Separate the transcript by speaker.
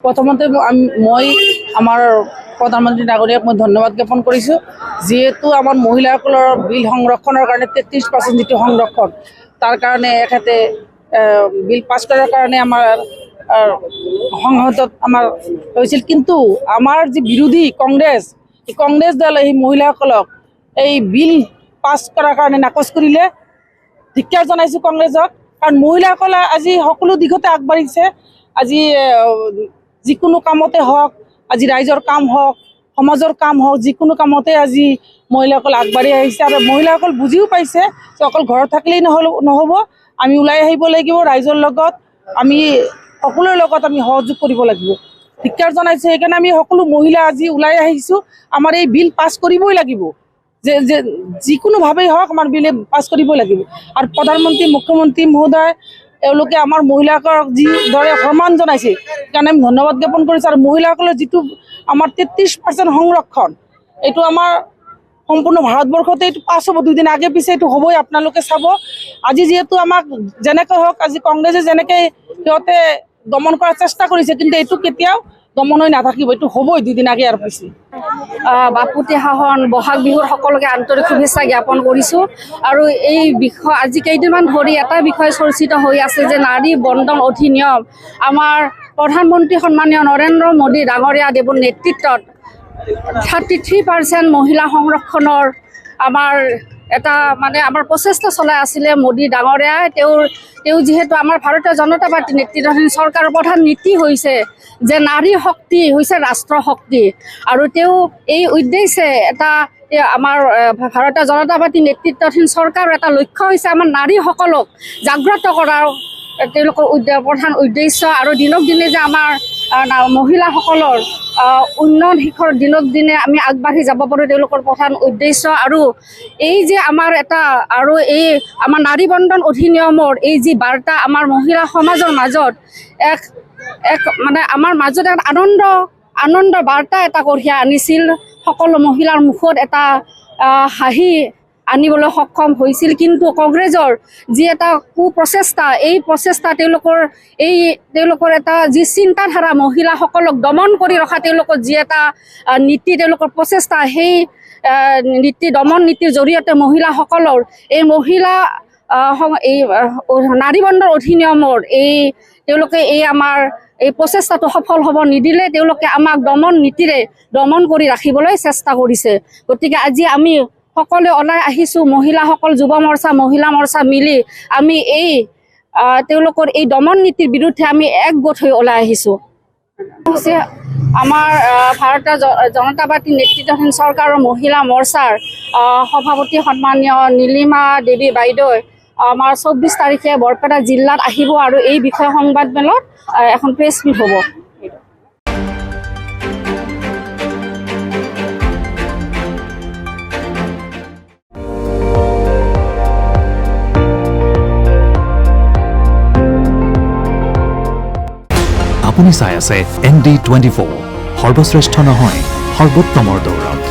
Speaker 1: প্ৰথমতে মই আমাৰ প্ৰধানমন্ত্ৰী ডাঙৰীয়াক মই ধন্যবাদ জ্ঞাপন কৰিছোঁ, যিহেতু আমাৰ মহিলাসকলৰ বিল সংৰক্ষণৰ কাৰণে 33% যিটো সংৰক্ষণ তাৰ কাৰণে এখেতে বিল পাছ কৰাৰ কাৰণে আমাৰ সংসদত আমাৰ হৈছিল। কিন্তু আমাৰ যি বিৰোধী কংগ্ৰেছ দল এই মহিলাসকলক এই বিল পাছ কৰাৰ কাৰণে নাকচ কৰিলে। ধিক্কাৰ জনাইছোঁ কংগ্ৰেছক, কাৰণ মহিলাসকলে আজি সকলো দিশতে আগবাঢ়িছে। আজি যিকোনো কামতে হওক, আজি ৰাইজৰ কাম হওক, সমাজৰ কাম হওক, যিকোনো কামতে আজি মহিলাসকল আগবাঢ়ি আহিছে। আৰু মহিলাসকল বুজিও পাইছে যে অকল ঘৰত থাকিলেই নহ'ব, আমি ওলাই আহিব লাগিব, ৰাইজৰ লগত আমি সকলোৰে লগত আমি সহযোগ কৰিব লাগিব। ধিক্কাৰ জনাইছোঁ, সেইকাৰণে আমি সকলো মহিলা আজি ওলাই আহিছোঁ। আমাৰ এই বিল পাছ কৰিবই লাগিব, যে যিকোনোভাৱেই হওক আমাৰ বিল পাছ কৰিবই লাগিব। আৰু প্ৰধানমন্ত্ৰী মুখ্যমন্ত্ৰী মহোদয় এওঁলোকে আমাৰ মহিলাসকলক যিদৰে সন্মান জনাইছে সেইকাৰণে আমি ধন্যবাদ জ্ঞাপন কৰিছোঁ। আৰু মহিলাসকলৰ যিটো আমাৰ 33% সংৰক্ষণ, এইটো আমাৰ সম্পূৰ্ণ ভাৰতবৰ্ষতে এইটো পাছ হ'ব। দুদিন আগে পিছে এইটো হ'বই, আপোনালোকে চাব। আজি যিহেতু আমাক যেনেকৈ হওক, আজি কংগ্ৰেছে যেনেকৈ সিহঁতে দমন কৰাৰ চেষ্টা কৰিছে, কিন্তু এইটো কেতিয়াও দমন হৈ নাথাকিব, এইটো হ'বই দুদিন আগে আৰু পিছে।
Speaker 2: বাপুতি সাহন বহাগ বিহুৰ সকলোকে আন্তৰিক শুভেচ্ছা জ্ঞাপন কৰিছোঁ। আৰু এই বিষয় আজি কেইদিনমান ধৰি এটা বিষয় চৰ্চিত হৈ আছে যে নাৰী বন্ধন অধিনিয়ম আমাৰ প্ৰধানমন্ত্ৰী সন্মানীয় নৰেন্দ্ৰ মোদী ডাঙৰীয়া দেৱৰ নেতৃত্বত 33% মহিলা সংৰক্ষণৰ আমাৰ এটা আমাৰ প্ৰচেষ্টা চলাই আছিলে মোদী ডাঙৰীয়াই। তেওঁ যিহেতু আমাৰ ভাৰতীয় জনতা পাৰ্টী নেতৃত্বাধীন চৰকাৰৰ প্ৰধান নীতি হৈছে যে নাৰী শক্তি হৈছে ৰাষ্ট্ৰ শক্তি। আৰু তেওঁ এই উদ্দেশ্যে আমাৰ ভাৰতীয় জনতা পাৰ্টী নেতৃত্বাধীন চৰকাৰৰ এটা লক্ষ্য হৈছে আমাৰ নাৰীসকলক জাগ্ৰত কৰাৰ তেওঁলোকৰ প্ৰধান উদ্দেশ্য। আৰু দিনক দিনে যে আমাৰ মহিলাসকলৰ উন্নয়ন শিখৰ দিনক দিনে আমি আগবাঢ়ি যাব পাৰোঁ, তেওঁলোকৰ প্ৰধান উদ্দেশ্য। আৰু এই যে আমাৰ এই আমাৰ নাৰী বন্ধন অধিনিয়মৰ এই যি বাৰ্তা আমাৰ মহিলা সমাজৰ মাজত আমাৰ মাজত এক আনন্দ বাৰ্তা এটা কঢ়িয়াই আনিছিল। সকলো মহিলাৰ মুখত এটা হাঁহি আনিবলৈ সক্ষম হৈছিল। কিন্তু কংগ্ৰেছৰ যি এটা কুপ্ৰচেষ্টা, এই প্ৰচেষ্টা তেওঁলোকৰ এটা যি চিন্তাধাৰা মহিলাসকলক দমন কৰি ৰখা তেওঁলোকৰ যি এটা নীতি, তেওঁলোকৰ প্ৰচেষ্টা, সেই দমন নীতিৰ জৰিয়তে মহিলাসকলৰ এই নাৰী বন্ধন অধিনিয়মৰ তেওঁলোকে আমাৰ এই প্ৰচেষ্টাটো সফল হ'ব নিদিলে, তেওঁলোকে আমাক দমন নীতিৰে দমন কৰি ৰাখিবলৈ চেষ্টা কৰিছে। গতিকে আজি আমি সকলোৱে ওলাই আহিছোঁ, মহিলাসকল, যুৱ মৰ্চা, মহিলা মৰ্চা মিলি আমি তেওঁলোকৰ এই দমন নীতিৰ বিৰুদ্ধে আমি একগোট হৈ ওলাই আহিছোঁ। আমাৰ ভাৰতীয় জনতা পাৰ্টী নেতৃত্বাধীন চৰকাৰৰ মহিলা মৰ্চাৰ সভাপতি সন্মানীয় নীলিমা দেৱী বাইদেউ আমাৰ 24 তাৰিখে বৰপেটা জিলাত আহিব আৰু এই বিষয়ে সংবাদমেলত এখন প্ৰেছ মিট হ'ব।
Speaker 3: আপুনি চাই আছে ND24, সৰ্বশ্ৰেষ্ঠ নহয় সৰ্বোত্তমৰ দৌৰত।